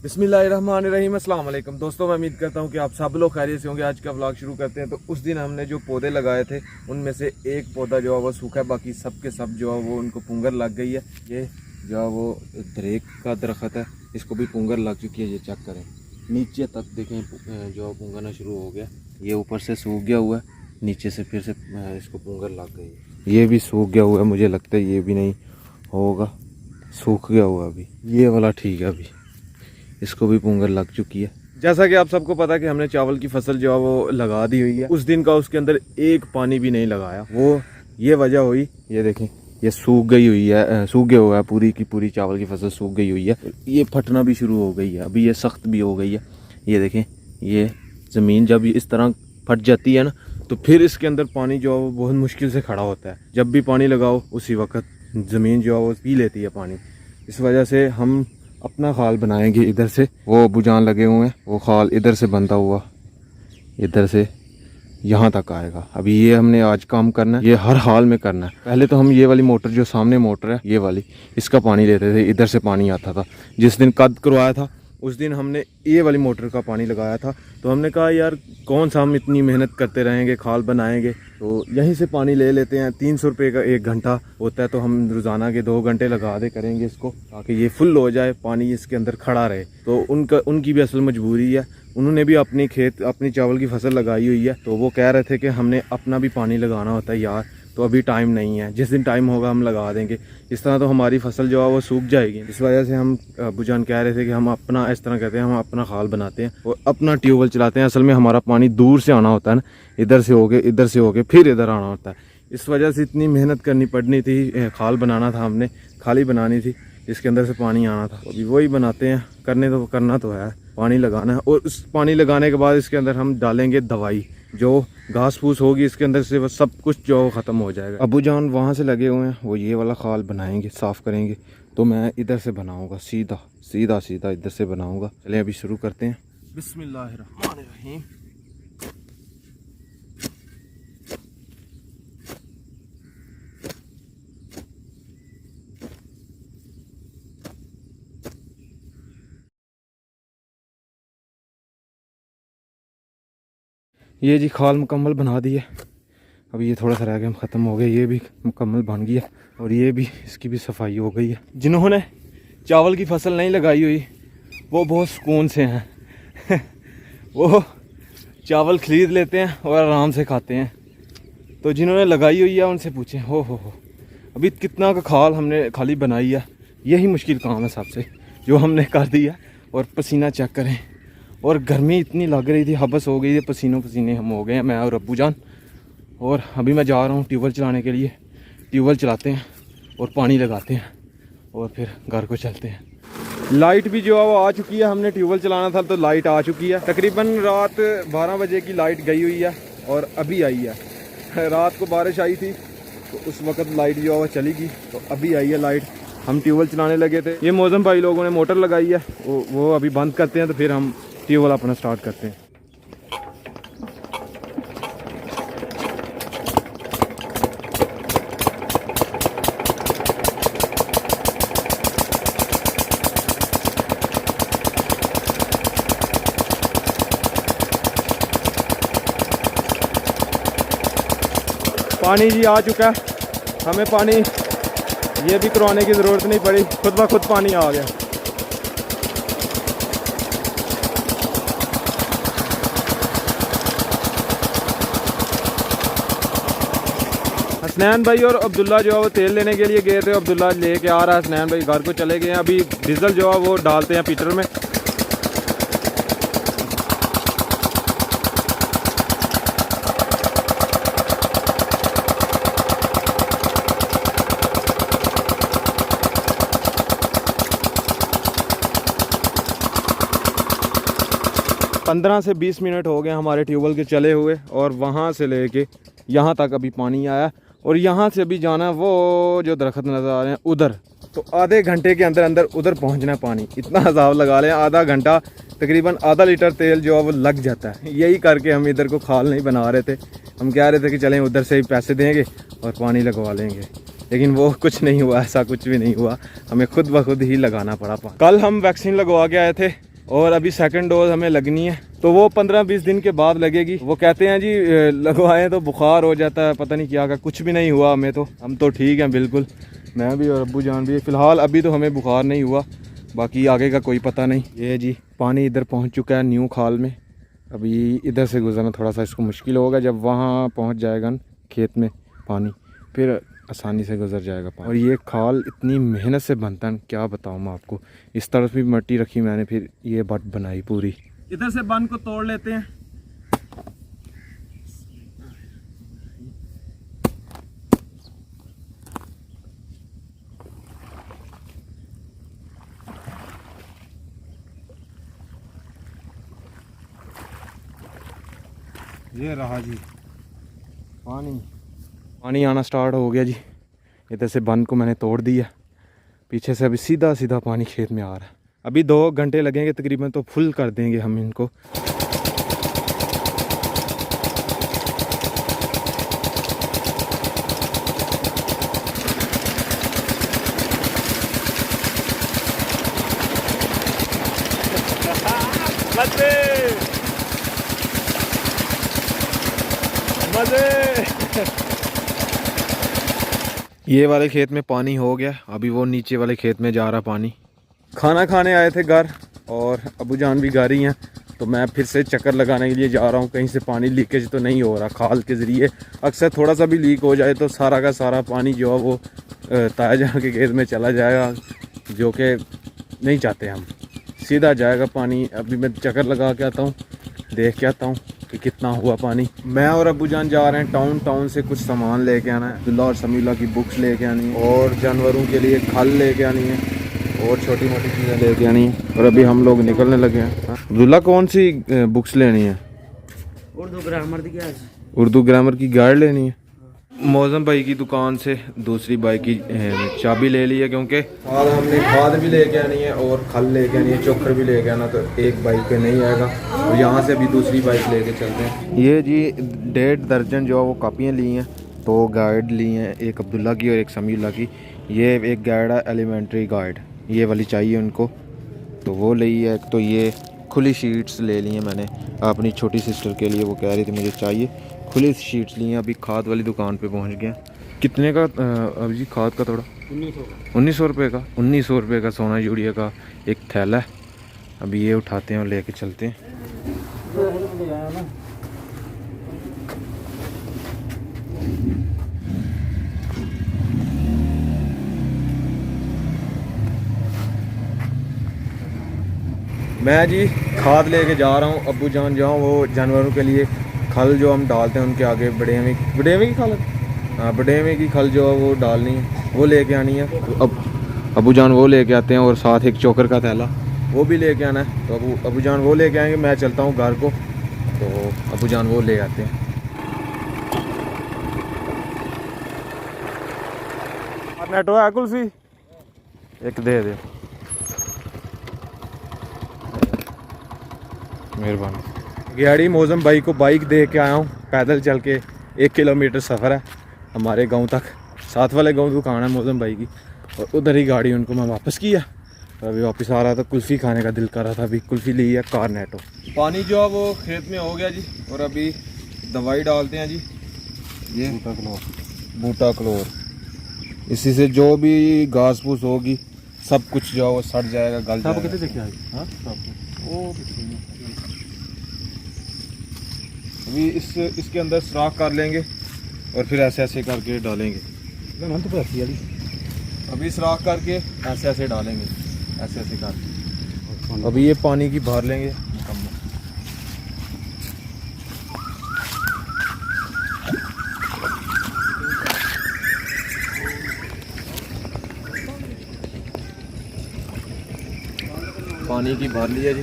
बिस्मिल्लाहिर्रहमानिर्रहीम, अस्सलाम वालेकुम दोस्तों। मैं उम्मीद करता हूँ कि आप सब लोग खैरियत से होंगे। आज का व्लॉग शुरू करते हैं। तो उस दिन हमने जो पौधे लगाए थे उनमें से एक पौधा जो है वो सूखा है, बाकी सब के सब जो है वो उनको पुंगर लग गई है। ये जो है वो दरेक का दरख्त है, इसको भी पुंगर लग चुकी है। ये चेक करें, नीचे तक देखें जो है पुंगरना शुरू हो गया। ये ऊपर से सूख गया हुआ है, नीचे से फिर से इसको पुंगर लग गई है। ये भी सूख गया हुआ है, मुझे लगता है ये भी नहीं होगा, सूख गया हुआ अभी। ये वाला ठीक है, अभी इसको भी पुंगर लग चुकी है। जैसा कि आप सबको पता है कि हमने चावल की फसल जो है वो लगा दी हुई है। उस दिन का उसके अंदर एक पानी भी नहीं लगाया, वो ये वजह हुई। ये देखें, ये सूख गई हुई है, सूख गया हुआ है, पूरी की पूरी चावल की फसल सूख गई हुई है। ये फटना भी शुरू हो गई है, अभी ये सख्त भी हो गई है। ये देखें, ये ज़मीन जब इस तरह फट जाती है ना, तो फिर इसके अंदर पानी जो है वो बहुत मुश्किल से खड़ा होता है। जब भी पानी लगाओ उसी वक्त ज़मीन जो है वो पी लेती है पानी। इस वजह से हम अपना खाल बनाएंगे। इधर से वो बुजान लगे हुए हैं, वो खाल इधर से बनता हुआ इधर से यहाँ तक आएगा। अभी ये हमने आज काम करना है, ये हर हाल में करना है। पहले तो हम ये वाली मोटर, जो सामने मोटर है ये वाली, इसका पानी लेते थे, इधर से पानी आता था। जिस दिन कद करवाया था उस दिन हमने ये वाली मोटर का पानी लगाया था। तो हमने कहा यार कौन सा हम इतनी मेहनत करते रहेंगे, खाल बनाएंगे, तो यहीं से पानी ले लेते हैं। 300 रुपये का 1 घंटा होता है, तो हम रोज़ाना के 2 घंटे लगा दे करेंगे इसको, ताकि ये फुल हो जाए, पानी इसके अंदर खड़ा रहे। तो उनकी भी असल मजबूरी है, उन्होंने भी अपनी चावल की फसल लगाई हुई है। तो वो कह रहे थे कि हमने अपना भी पानी लगाना होता है यार, तो अभी टाइम नहीं है, जिस दिन टाइम होगा हम लगा देंगे। इस तरह तो हमारी फसल जो है वो सूख जाएगी। इस वजह से हम बुजान कह रहे थे कि हम अपना, इस तरह कहते हैं, हम अपना खाल बनाते हैं और अपना ट्यूबवेल चलाते हैं। असल में हमारा पानी दूर से आना होता है ना, इधर से होके फिर इधर आना होता है। इस वजह से इतनी मेहनत करनी पड़नी थी। खाल बनाना था हमने, खाली बनानी थी, इसके अंदर से पानी आना था। अभी वही बनाते हैं, करना तो है, पानी लगाना है। और उस पानी लगाने के बाद इसके अंदर हम डालेंगे दवाई, जो घास फूस होगी इसके अंदर से, बस सब कुछ जो ख़त्म हो जाएगा। अबू जान वहाँ से लगे हुए हैं, वो ये वाला खाल बनाएंगे, साफ़ करेंगे। तो मैं इधर से बनाऊँगा, सीधा इधर से बनाऊँगा। चलिए अभी शुरू करते हैं। बिस्मिल्लाहिर्रहमानिर्रहीम। ये जी खाल मुकम्मल बना दी है। अभी ये थोड़ा सा रह गया, ख़त्म हो गया। ये भी मुकम्मल बन गया और ये भी, इसकी भी सफाई हो गई है। जिन्होंने चावल की फसल नहीं लगाई हुई वो बहुत सुकून से हैं वो चावल ख़रीद लेते हैं और आराम से खाते हैं। तो जिन्होंने लगाई हुई है उनसे पूछें, हो अभी कितना का खाल हमने खाली बनाई है। यही मुश्किल काम है सबसे, जो हमने कर दिया। और पसीना चेक करें, और गर्मी इतनी लग रही थी, हबस हो गई थी, पसीने हम हो गए हैं, मैं और अब्बू जान। और अभी मैं जा रहा हूँ ट्यूबवेल चलाने के लिए। ट्यूबवेल चलाते हैं और पानी लगाते हैं और फिर घर को चलते हैं। लाइट भी जो है वो आ चुकी है, हमने ट्यूबवेल चलाना था तो लाइट आ चुकी है। तकरीबन रात 12 बजे की लाइट गई हुई है और अभी आई है। रात को बारिश आई थी तो उस वक्त लाइट जो है वो चली गई, तो अभी आई है लाइट। हम ट्यूबवेल चलाने लगे थे, ये मौजम भाई लोगों ने मोटर लगाई है, वो अभी बंद करते हैं, तो फिर हम ट्यूबवेल अपना स्टार्ट करते हैं। पानी जी आ चुका है, हमें पानी ये भी करवाने की ज़रूरत नहीं पड़ी, खुद ब खुद पानी आ गया। हसनैन भाई और अब्दुल्ला जो है वो तेल लेने के लिए गए थे, अब्दुल्ला लेके आ रहा है, हसनैन भाई घर को चले गए हैं। अभी डीजल जो है वो डालते हैं पीटर में। पंद्रह से 20 मिनट हो गए हमारे ट्यूबवेल के चले हुए, और वहाँ से लेके यहाँ तक अभी पानी आया। और यहाँ से अभी जाना है वो जो दरख्त नज़र आ रहे हैं उधर, तो आधे घंटे के अंदर उधर पहुँचना है पानी। इतना हिसाब लगा लें, आधा घंटा, तकरीबन आधा लीटर तेल जो है वो लग जाता है। यही करके हम इधर को खाल नहीं बना रहे थे, हम कह रहे थे कि चलें उधर से ही पैसे देंगे और पानी लगवा लेंगे, लेकिन वो कुछ नहीं हुआ, ऐसा कुछ भी नहीं हुआ, हमें खुद ब खुद ही लगाना पड़ा। कल हम वैक्सीन लगवा के आए थे और अभी सेकंड डोज हमें लगनी है, तो वो 15-20 दिन के बाद लगेगी। वो कहते हैं जी लगवाएं तो बुखार हो जाता है, पता नहीं क्या का, कुछ भी नहीं हुआ हमें, तो हम तो ठीक हैं बिल्कुल, मैं भी और अब्बू जान भी। फ़िलहाल अभी तो हमें बुखार नहीं हुआ, बाकी आगे का कोई पता नहीं। ये जी पानी इधर पहुँच चुका है न्यू खाल में। अभी इधर से गुजरना थोड़ा सा इसको मुश्किल होगा, जब वहाँ पहुँच जाएगा खेत में पानी फिर आसानी से गुजर जाएगा पानी। और ये खाल इतनी मेहनत से बनता है, क्या बताऊँ मैं आपको। इस तरफ भी मिट्टी रखी मैंने, फिर ये बट बनाई पूरी। इधर से बंद को तोड़ लेते हैं। ये रहा जी पानी आना स्टार्ट हो गया जी। इधर से बंद को मैंने तोड़ दिया, पीछे से अभी सीधा सीधा पानी खेत में आ रहा है। अभी 2 घंटे लगेंगे तकरीबन, तो फुल कर देंगे हम इनको। ये वाले खेत में पानी हो गया, अभी वो नीचे वाले खेत में जा रहा पानी। खाना खाने आए थे घर, और अबू जान भी घर ही हैं, तो मैं फिर से चक्कर लगाने के लिए जा रहा हूँ। कहीं से पानी लीकेज तो नहीं हो रहा खाल के ज़रिए। अक्सर थोड़ा सा भी लीक हो जाए तो सारा का सारा पानी जो है वो ताया के खेत में चला जाएगा, जो कि नहीं चाहते हम। सीधा जाएगा पानी। अभी मैं चक्कर लगा के आता हूँ, देख के आता हूँ कि कितना हुआ पानी। मैं और अब्बू जान जा रहे हैं टाउन से कुछ सामान लेके आना है। अब्दुल्ला और समीला की बुक्स लेके आनी है, और जानवरों के लिए खल लेके आनी है, और छोटी मोटी चीज़ें लेके आनी है। और अभी हम लोग निकलने लगे हैं। अब्दुल्ला कौन सी बुक्स लेनी है? उर्दू ग्रामर की गाइड लेनी है। मौज़म भाई की दुकान से दूसरी बाइक की चाबी ले ली है, क्योंकि आज हमने खाद भी लेके आनी है और खल लेके आनी है, चोकर भी लेके आना, तो एक बाइक पे नहीं आएगा। और यहाँ से अभी दूसरी बाइक लेके चलते हैं। ये जी 1.5 दर्जन जो है वो कापियाँ ली हैं, 2 गाइड ली हैं, एक अब्दुल्ला की और एक समीला की। ये एक गाइड है एलिमेंट्री गाइड, ये वाली चाहिए उनको, तो वो ली है। तो ये खुली शीट्स ले ली हैं मैंने अपनी छोटी सिस्टर के लिए, वो कह रही थी मुझे चाहिए, खुली शीट्स ली हैं। अभी खाद वाली दुकान पे पहुंच गए। कितने का अभी जी खाद का थोड़ा? 1900 रुपये का। 1900 रुपये का सोना यूरिया का एक थैला है। अभी ये उठाते हैं और लेके चलते हैं। मैं जी खाद लेके जा रहा हूँ। अब्बू जान जहाँ वो जानवरों के लिए खल जो हम डालते हैं उनके आगे बडेवे की खल, हाँ बडेवे की खल जो है वो डालनी है, वो लेके आनी है। तो अब्बू जान वो लेके आते हैं, और साथ एक चोकर का थैला वो भी लेके आना है। तो अब्बू जान वो लेके आएंगे, मैं चलता हूँ घर को, तो अब्बू जान वो ले आते हैं। नेटो है कुल्फी एक दे दे, मेहरबानी। गियाड़ी मौज़म भाई को बाइक दे के आया हूँ, पैदल चल के 1 किलोमीटर सफ़र है हमारे गांव तक। साथ वाले गांव दुकान है मौज़म भाई की, और उधर ही गाड़ी उनको मैं वापस किया। तो अभी वापस आ रहा था, कुल्फ़ी खाने का दिल कर रहा था, अभी कुल्फ़ी ली है कार्नेटो। पानी जो है वो खेत में हो गया जी, और अभी दवाई डालते हैं जी, ये बूटा क्लोर। इसी से जो भी घास फूस होगी सब कुछ जो है वो सड़ जाएगा, गल जाएगा। अभी इसके अंदर सुराख कर लेंगे, और फिर ऐसे ऐसे करके डालेंगे। अभी सुराख करके ऐसे ऐसे डालेंगे, ऐसे ऐसे करके। अभी ये पानी की भर लेंगे मुकम्मल। पानी की भर लिया जी।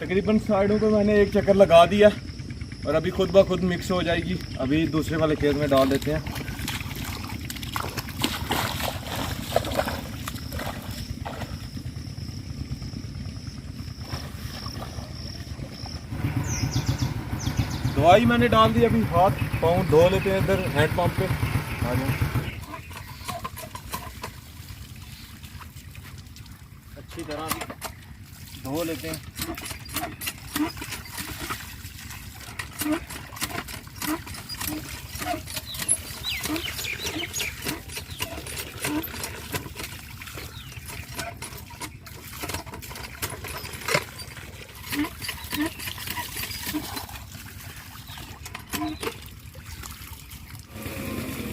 तकरीबन साइडों को मैंने एक चक्कर लगा दिया, और अभी खुद ब खुद मिक्स हो जाएगी। अभी दूसरे वाले खेत में डाल देते हैं। दवाई मैंने डाल दी, अभी हाथ पाँव धो लेते हैं इधर हैंड पंप पे। आ जाओ, अच्छी तरह अभी धो लेते हैं।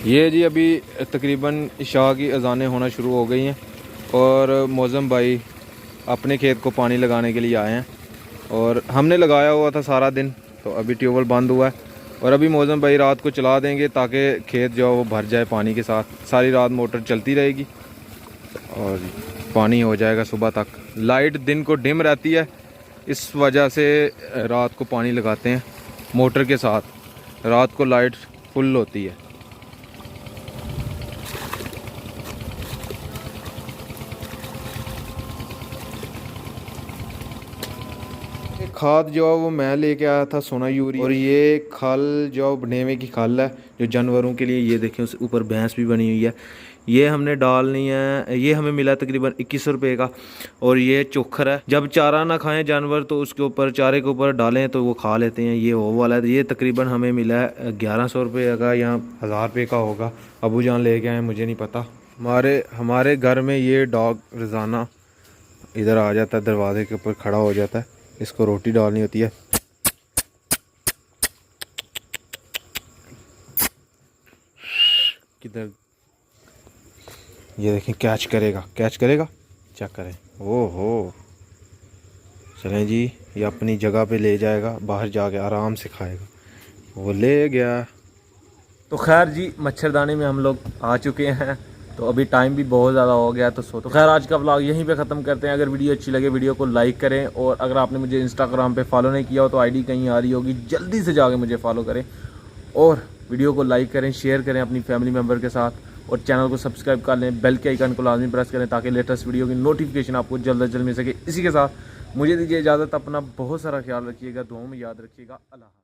ये जी अभी तकरीबन इशा की अज़ानें होना शुरू हो गई हैं और मौज़म भाई अपने खेत को पानी लगाने के लिए आए हैं और हमने लगाया हुआ था सारा दिन, तो अभी ट्यूबवेल बंद हुआ है और अभी मौज़म भाई रात को चला देंगे ताकि खेत जो है वो भर जाए पानी के साथ। सारी रात मोटर चलती रहेगी और पानी हो जाएगा सुबह तक। लाइट दिन को डिम रहती है, इस वजह से रात को पानी लगाते हैं मोटर के साथ, रात को लाइट फुल होती है। खाद जो है वो मैं लेके आया था, सोना यूरिया, और ये खल जो बनेवे की खल है जो जानवरों के लिए, ये देखें उस ऊपर भैंस भी बनी हुई है, ये हमने डालनी है। ये हमें मिला तकरीबन 2100 रुपये का। और ये चोखर है, जब चारा ना खाएं जानवर तो उसके ऊपर चारे के ऊपर डालें तो वो खा लेते हैं, ये वो वाला है। ये तकरीबन हमें मिला है 1100 रुपये का या 1000 रुपये का होगा, अबू जान ले के आए, मुझे नहीं पता। हमारे घर में ये डॉग रोज़ाना इधर आ जाता है, दरवाजे के ऊपर खड़ा हो जाता है, इसको रोटी डालनी होती है। किधर, ये देखें कैच करेगा, चेक करें, ओहो। चलें जी, ये अपनी जगह पे ले जाएगा, बाहर जाके आराम से खाएगा। वो ले गया। तो खैर जी, मच्छरदानी में हम लोग आ चुके हैं, तो अभी टाइम भी बहुत ज़्यादा हो गया तो खैर आज का व्लॉग यहीं पे ख़त्म करते हैं। अगर वीडियो अच्छी लगे वीडियो को लाइक करें, और अगर आपने मुझे इंस्टाग्राम पे फॉलो नहीं किया हो तो आईडी कहीं आ रही होगी, जल्दी से जाके मुझे फॉलो करें और वीडियो को लाइक करें, शेयर करें अपनी फैमिली मेम्बर के साथ, और चैनल को सब्सक्राइब कर लें, बेल के आइकन को लाजमी प्रेस करें ताकि लेटेस्ट वीडियो की नोटिफिकेशन आपको जल्द से जल्द मिल सके। इसी के साथ मुझे दीजिए इजाज़त, अपना बहुत सारा ख्याल रखिएगा, दुआओं में याद रखिएगा। अल्लाह।